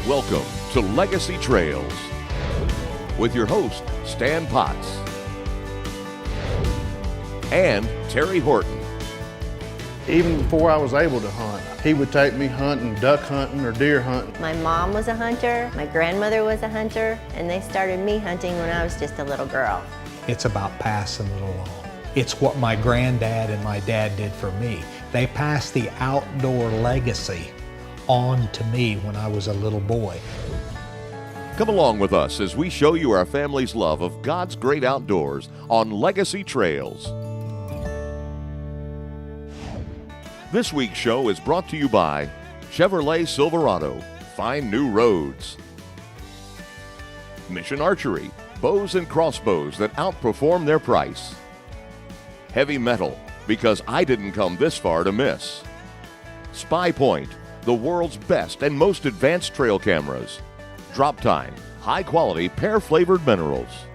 Welcome to Legacy Trails with your host, Stan Potts and Terry Horton. Even before I was able to hunt, he would take me hunting, duck hunting or deer hunting. My mom was a hunter, my grandmother was a hunter, and they started me hunting when I was just a little girl. It's about passing it along. It's what my granddad and my dad did for me. They passed the outdoor legacy on to me when I was a little boy. Come along with us as we show you our family's love of God's great outdoors on Legacy Trails. This week's show is brought to you by Chevrolet Silverado, find new roads. Mission Archery, bows and crossbows that outperform their price. Heavy Metal, because I didn't come this far to miss. Spy Point, the world's best and most advanced trail cameras. Drop Time, high-quality pear-flavored minerals.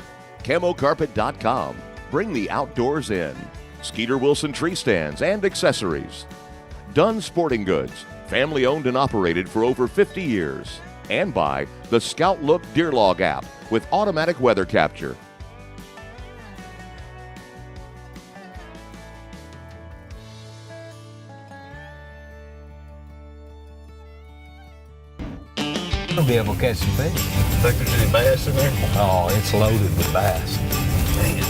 CamoCarpet.com, bring the outdoors in. Skeeter Wilson tree stands and accessories. Dunn Sporting Goods, family-owned and operated for over 50 years. And by the Scout Look Deer Log app with automatic weather capture. I'll be able to catch some fish. Think there's any bass in there? Oh, it's loaded with bass. Man,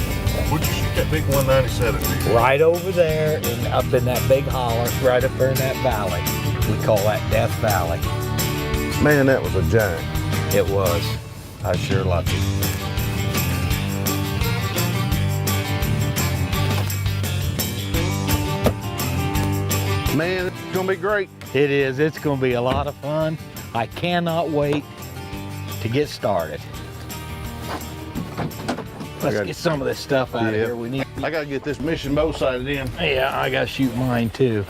where'd you shoot that big 197? Right over there and up in that big holler, right up there in that valley. We call that Death Valley. Man, that was a giant. It was. I was sure lucky. Man, it's gonna be great. It is. It's going to be a lot of fun. I cannot wait to get started. Let's get some of this stuff out of here. We need. I gotta get this mission bow sighted in. Yeah, I got to shoot mine too.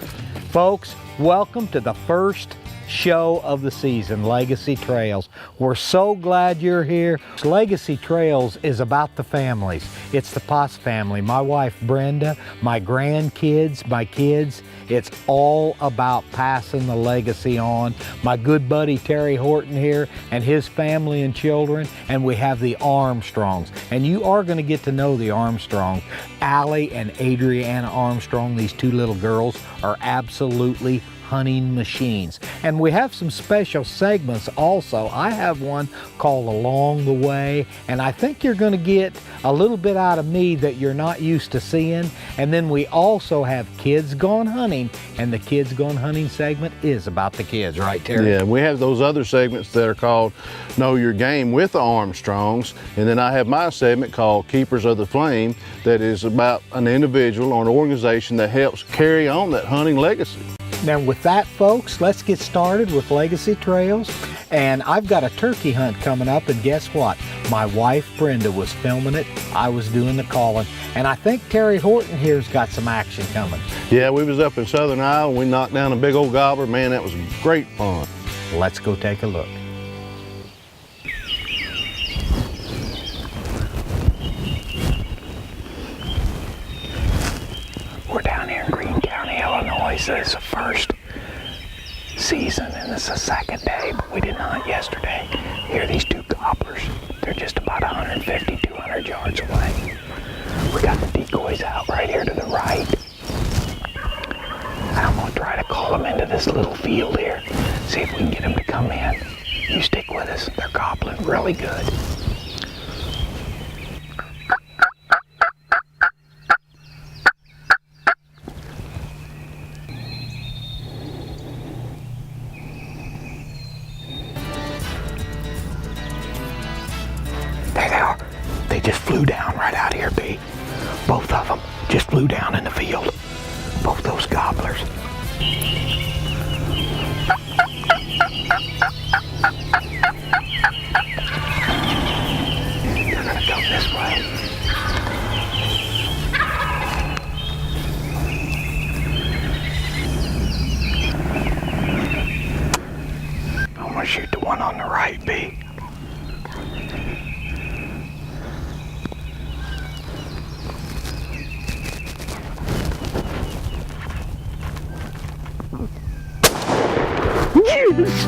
Folks, welcome to the first show of the season, Legacy Trails. We're so glad you're here. Legacy Trails is about the families. It's the Potts family, my wife Brenda, my grandkids, my kids. It's all about passing the legacy on. My good buddy Terry Horton here and his family and children, and we have the Armstrongs. And you are going to get to know the Armstrongs. Allie and Adriana Armstrong, these two little girls, are absolutely hunting machines. And we have some special segments also. I have one called Along the Way, and I think you're going to get a little bit out of me that you're not used to seeing. And then we also have Kids Gone Hunting, and the Kids Gone Hunting segment is about the kids, right, Terry? Yeah, we have those other segments that are called Know Your Game with the Armstrongs, and then I have my segment called Keepers of the Flame that is about an individual or an organization that helps carry on that hunting legacy. Now with that, folks, let's get started with Legacy Trails. And I've got a turkey hunt coming up, and guess what? My wife Brenda was filming it, I was doing the calling, and I think Terry Horton here's got some action coming. Yeah, we was up in Southern Iowa, we knocked down a big old gobbler. Man, that was great fun. Let's go take a look. We're down here in Greene County, Illinois. So it's the first season and it's the second day, but we didn't hunt yesterday. Here are these two gobblers. They're just about 150, 200 yards away. We got the decoys out right here to the right. I'm gonna try to call them into this little field here, see if we can get them to come in. You stick with us, they're gobbling really good. There they are. They just flew down right out here, B. Both of them just flew down in the field. Both those gobblers. They're gonna go this way. I'm gonna shoot the one on the right, B. Yes!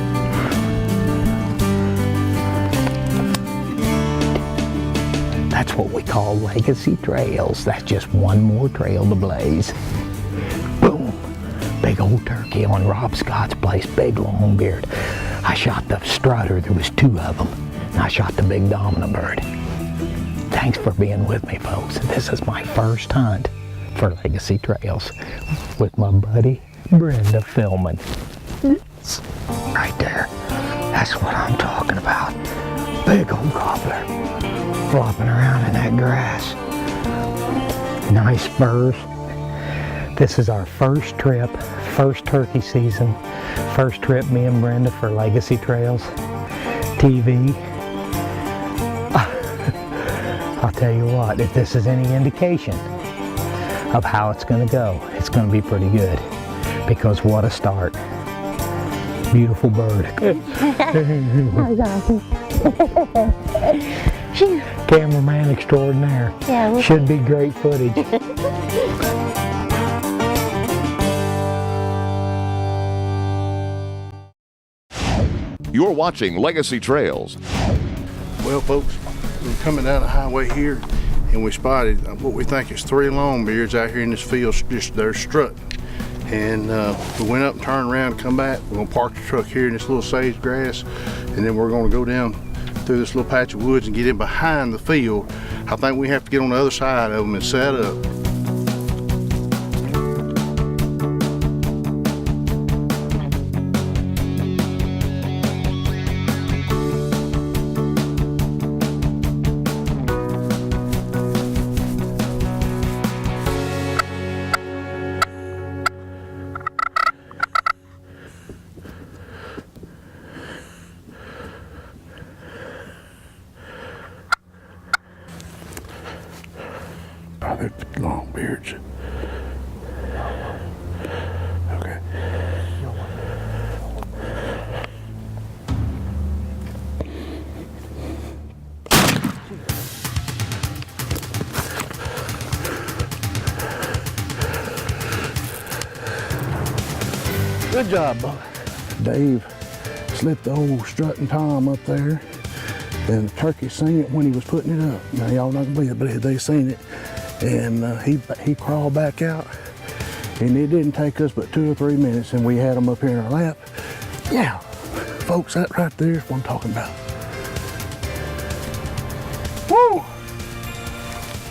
That's what we call Legacy Trails. That's just one more trail to blaze. Boom. Big old turkey on Rob Scott's place, big long beard. I shot the strutter, there was 2 of them, and I shot the big dominant bird. Thanks for being with me, folks. This is my first hunt for Legacy Trails with my buddy Brenda filming. Right there. That's what I'm talking about. Big old gobbler flopping around in that grass. Nice spurs. This is our first trip, first turkey season, first trip me and Brenda for Legacy Trails TV. I'll tell you what, if this is any indication of how it's going to go, it's going to be pretty good, because what a start. Beautiful bird. Cameraman extraordinaire. Yeah, should be great footage. You're watching Legacy Trails. Well, folks, we're coming down the highway here, and we spotted what we think is 3 longbeards out here in this field. Just they're strutting. And we went up and turned around and come back. We're gonna park the truck here in this little sage grass, and then we're gonna go down through this little patch of woods and get in behind the field. I think we have to get on the other side of them and set up. Oh, they're long beards. Okay. Good job, Bubba. Dave slipped the old strutting Tom up there, and the turkey seen it when he was putting it up. Now y'all not gonna believe it, but they seen it. And he crawled back out, and it didn't take us but 2 or 3 minutes, and we had him up here in our lap. Yeah, folks, that right there is what I'm talking about. Woo!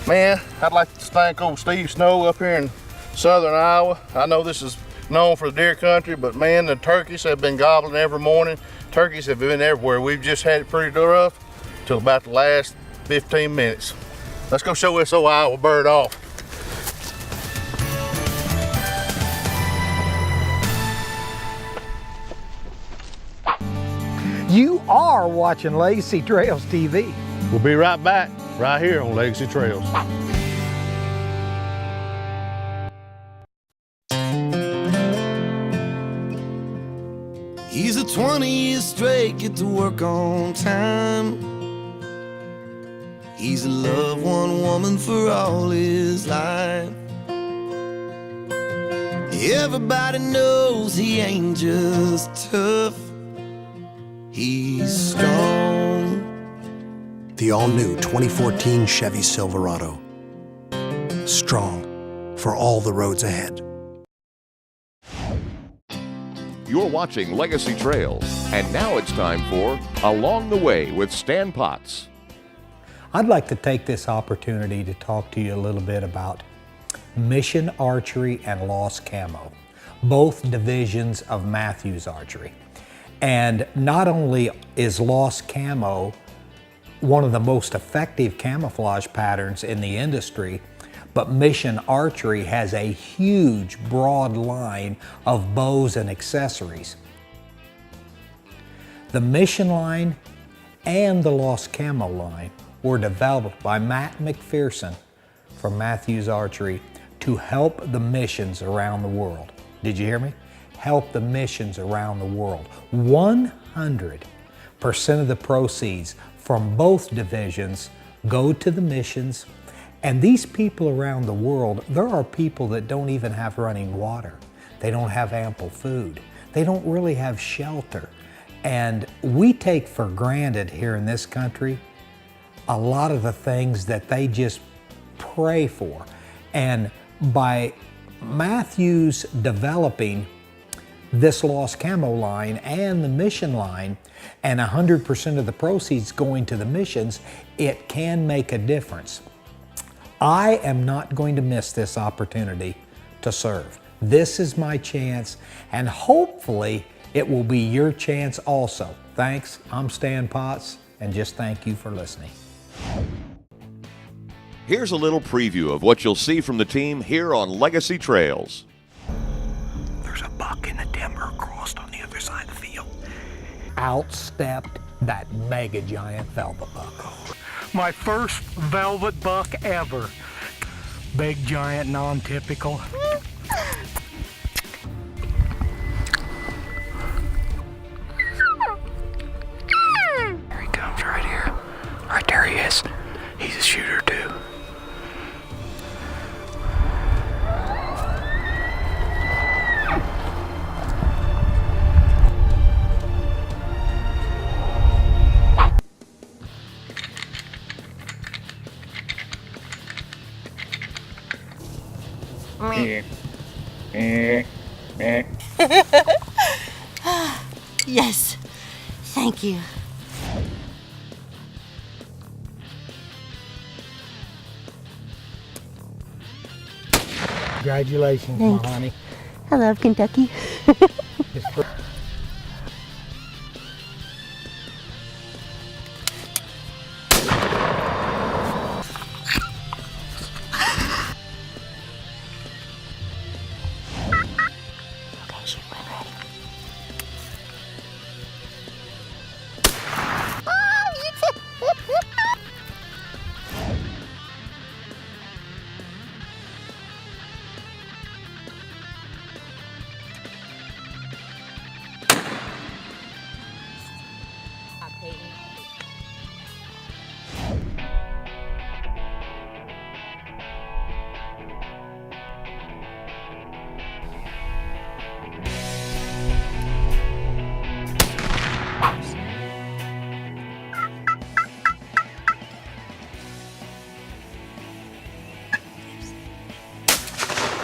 Man, I'd like to thank old Steve Snow up here in southern Iowa. I know this is known for the deer country, but man, the turkeys have been gobbling every morning. Turkeys have been everywhere. We've just had it pretty rough till about the last 15 minutes. Let's go show this old Iowa bird off. You are watching Legacy Trails TV. We'll be right back, right here on Legacy Trails. He's a 20 years straight, get to work on time. He's loved one woman for all his life. Everybody knows he ain't just tough, he's strong. The all-new 2014 Chevy Silverado. Strong for all the roads ahead. You're watching Legacy Trails, and now it's time for Along the Way with Stan Potts. I'd like to take this opportunity to talk to you a little bit about Mission Archery and Lost Camo, both divisions of Mathews Archery. And not only is Lost Camo one of the most effective camouflage patterns in the industry, but Mission Archery has a huge, broad line of bows and accessories. The Mission line and the Lost Camo line were developed by Matt McPherson from Mathews Archery to help the missions around the world. Did you hear me? Help the missions around the world. 100% of the proceeds from both divisions go to the missions. And these people around the world, there are people that don't even have running water. They don't have ample food. They don't really have shelter. And we take for granted here in this country a lot of the things that they just pray for. And by Matthews developing this Lost Camo line and the mission line, and 100% of the proceeds going to the missions, it can make a difference. I am not going to miss this opportunity to serve. This is my chance, and hopefully it will be your chance also. Thanks, I'm Stan Potts, and just thank you for listening. Here's a little preview of what you'll see from the team here on Legacy Trails. There's a buck in the timber crossed on the other side of the field. Outstepped that mega giant velvet buck. My first velvet buck ever. Big, giant, non-typical. Here he comes right here. Right there he is. He's a shooter too. Yes, thank you. Congratulations, Thanks. my honey. I love Kentucky. Okay, shoot when ready.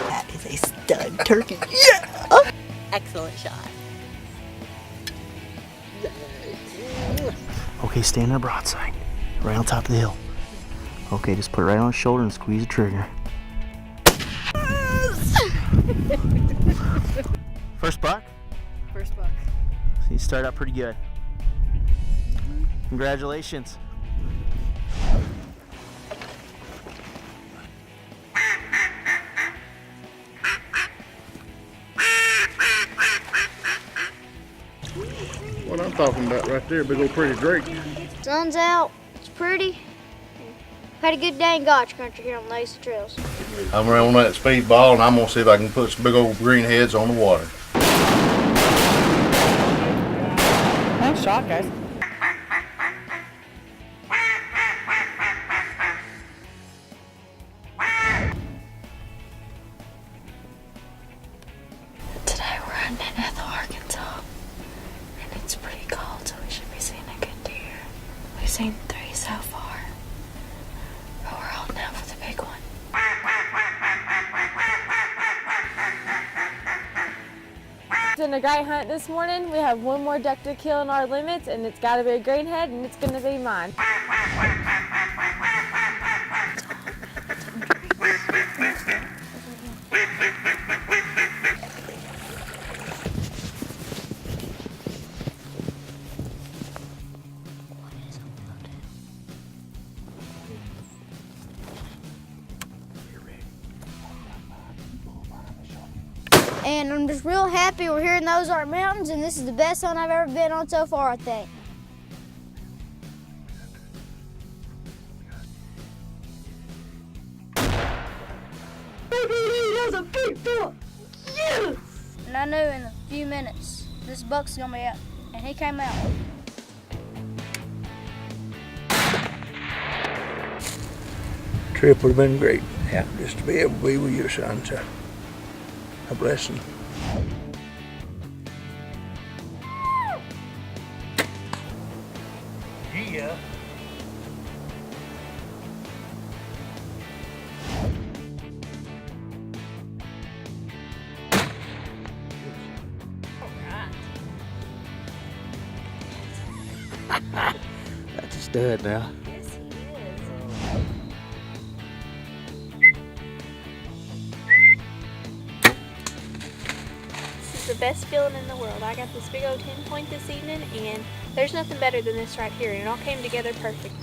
That is a stud turkey. Yeah! Excellent shot. Okay, stand there broadside, right on top of the hill. Okay, just put it right on his shoulder and squeeze the trigger. First buck? First buck. So you start out pretty good. Congratulations. What I'm talking about right there, big old pretty drake. Sun's out. It's pretty. Had a good day in Gotch Country here on Legacy Trails. I'm around on that speedball, and I'm gonna see if I can put some big old green heads on the water. Nice shot, guys. Today we're hunting in Ethel, Arkansas. And it's pretty cold, so we should be seeing a good deer. We've seen 3 so far. But we're holding out for the big one. It's been a great hunt this morning. We have one more duck to kill in our limits, and it's got to be a greenhead, and it's going to be mine. And I'm just real happy we're here in the Ozark Mountains, and this is the best hunt I've ever been on so far, I think. That was a big buck! Yes! And I knew in a few minutes this buck's gonna be out, and he came out. Trip would have been great. Yeah, just to be able to be with your son's a blessing. Yeah. That's a stud now. The best feeling in the world. I got this big old 10 point this evening, and there's nothing better than this right here, and it all came together perfect.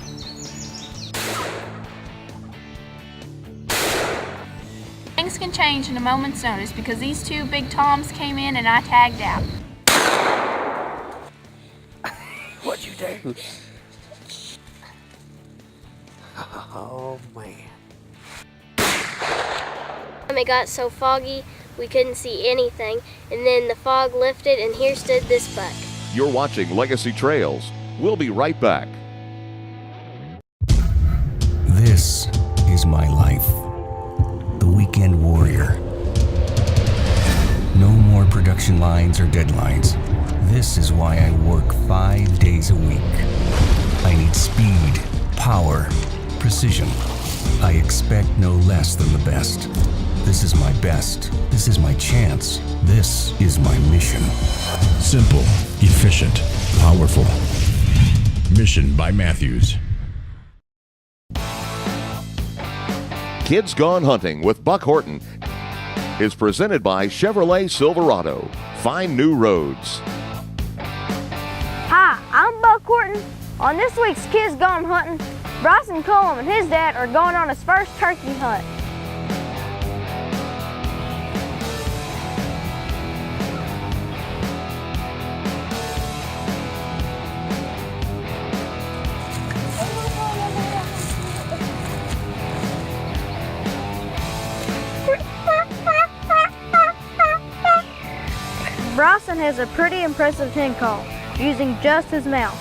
Things can change in a moment's notice because these two big toms came in and I tagged out. What'd you do? Oh man. It got so foggy we couldn't see anything, and then the fog lifted and here stood this buck. You're watching Legacy Trails. We'll be right back. This is my life. The weekend warrior. No more production lines or deadlines. This is why I work 5 days a week. I need speed, power, precision. I expect no less than the best. This is my best. This is my chance. This is my mission. Simple, efficient, powerful. Mission by Matthews. Kids Gone Hunting with Buck Horton is presented by Chevrolet Silverado. Find new roads. Hi, I'm Buck Horton. On this week's Kids Gone Hunting, Bryson Cullum and his dad are going on his first turkey hunt. Bryson has a pretty impressive hen call, using just his mouth.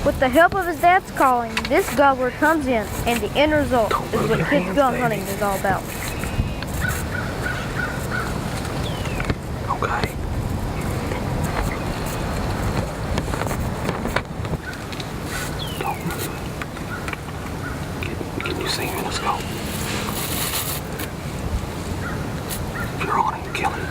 With the help of his dad's calling, this gobbler comes in, and the end result is what Kids Gone Hunting is all about. Okay. Can you see me? Let's go. If you're on him, kill him.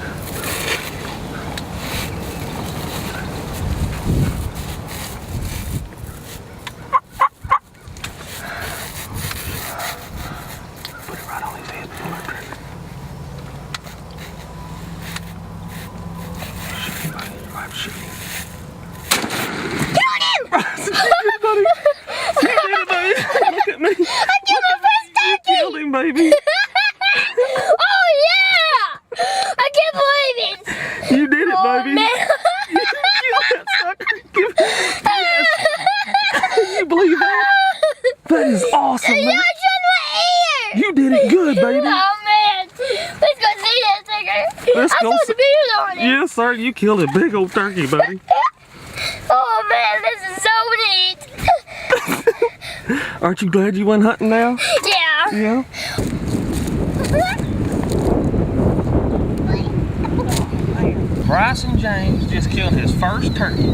Put it right on his head. Pull that trigger. Shoot him, buddy. I'm shooting him. Killed him! You did it, baby. Look at me. I killed my first turkey! You killed him, baby. Oh yeah! I can't believe it! You did it, baby. Man. You killed that sucker. Yes. You believe that? That is awesome, man. Yeah, I shot my ear! You did it good, baby. Oh man! Let's go see that sucker! Let's I go saw the videos on it! Yes, sir. You killed a big old turkey, buddy. Oh man, this is so neat! Aren't you glad you went hunting now? Yeah! Yeah. Bryson James just killed his first turkey.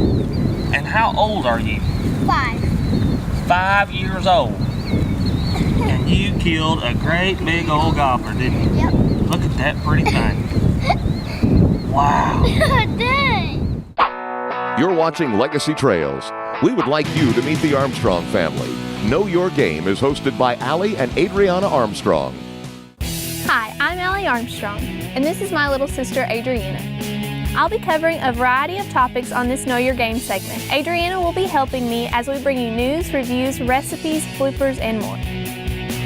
And how old are you? 5. 5 years old. And you killed a great big old gobbler, didn't you? Yep. Look at that pretty thing. Wow. Dang! You're watching Legacy Trails. We would like you to meet the Armstrong family. Know Your Game is hosted by Allie and Adriana Armstrong. Hi, I'm Allie Armstrong, and this is my little sister, Adriana. I'll be covering a variety of topics on this Know Your Game segment. Adriana will be helping me as we bring you news, reviews, recipes, bloopers, and more.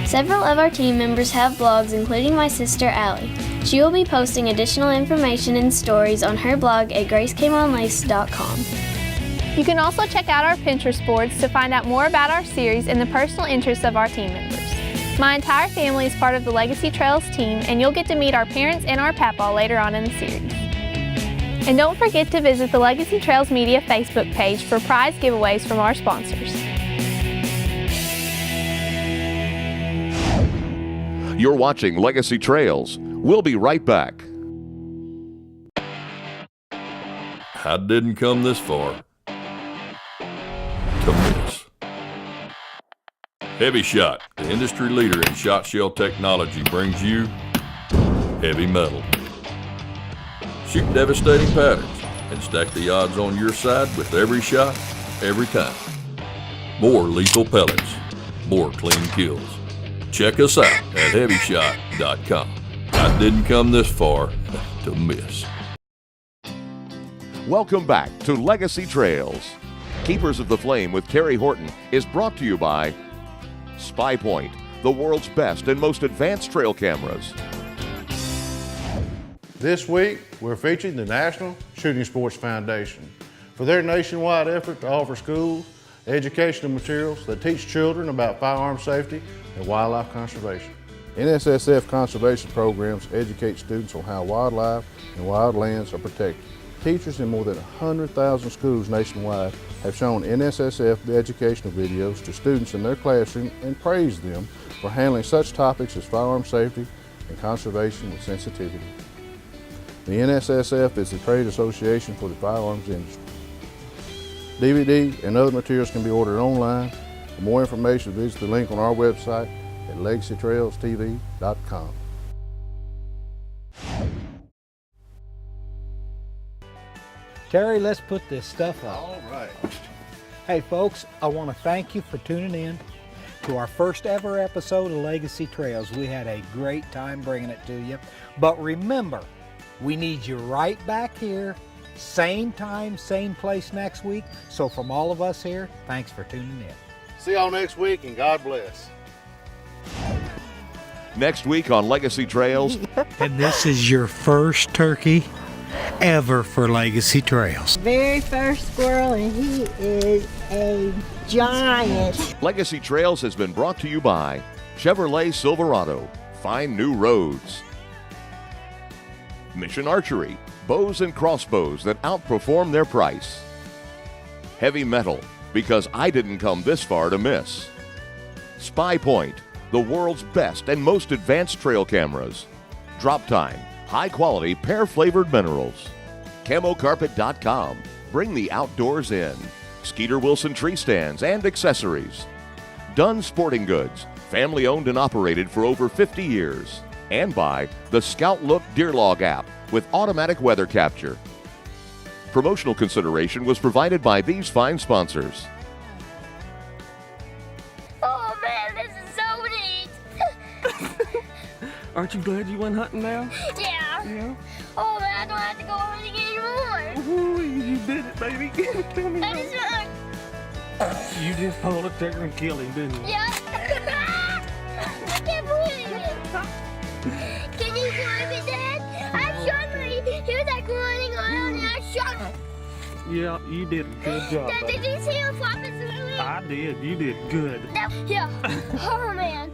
Several of our team members have blogs, including my sister Allie. She will be posting additional information and stories on her blog at gracecameonlace.com. You can also check out our Pinterest boards to find out more about our series and the personal interests of our team members. My entire family is part of the Legacy Trails team, and you'll get to meet our parents and our papaw later on in the series. And don't forget to visit the Legacy Trails Media Facebook page for prize giveaways from our sponsors. You're watching Legacy Trails. We'll be right back. I didn't come this far to miss. Heavy Shot, the industry leader in shot shell technology, brings you heavy metal. Shoot devastating patterns and stack the odds on your side with every shot, every time. More lethal pellets, more clean kills. Check us out at HeavyShot.com. I didn't come this far to miss. Welcome back to Legacy Trails. Keepers of the Flame with Terry Horton is brought to you by Spy Point, the world's best and most advanced trail cameras. This week, we're featuring the National Shooting Sports Foundation for their nationwide effort to offer schools educational materials that teach children about firearm safety and wildlife conservation. NSSF conservation programs educate students on how wildlife and wildlands are protected. Teachers in more than 100,000 schools nationwide have shown NSSF educational videos to students in their classroom and praised them for handling such topics as firearm safety and conservation with sensitivity. The NSSF is the trade association for the firearms industry. DVD and other materials can be ordered online. For more information, visit the link on our website at LegacyTrailsTV.com. Terry, let's put this stuff up. All right. Hey folks, I want to thank you for tuning in to our first ever episode of Legacy Trails. We had a great time bringing it to you. But remember, we need you right back here, same time, same place next week. So from all of us here, thanks for tuning in. See y'all next week, and God bless. Next week on Legacy Trails. And this is your first turkey ever for Legacy Trails. Very first squirrel, and he is a giant. Legacy Trails has been brought to you by Chevrolet Silverado. Find new roads. Mission Archery, bows and crossbows that outperform their price. Heavy Metal, because I didn't come this far to miss. Spy Point, the world's best and most advanced trail cameras. Drop Time, high-quality pear-flavored minerals. CamoCarpet.com, bring the outdoors in. Skeeter Wilson tree stands and accessories. Dunn Sporting Goods, family-owned and operated for over 50 years. And by the Scout Look Deer Log app with automatic weather capture. Promotional consideration was provided by these fine sponsors. Oh man, this is so neat. Aren't you glad you went hunting now? Yeah. Oh man, I don't have to go hunting anymore. Ooh, you did it, baby. Tell me That is right. You just pulled a trigger and killed him, didn't you? Yeah. I can't believe it. Can you climb it, Dad? I shot my. He was like running around and I shot him. Yeah, you did a good job. Dad, did you see him flop his wings? I did. You did good. Yeah. Oh man.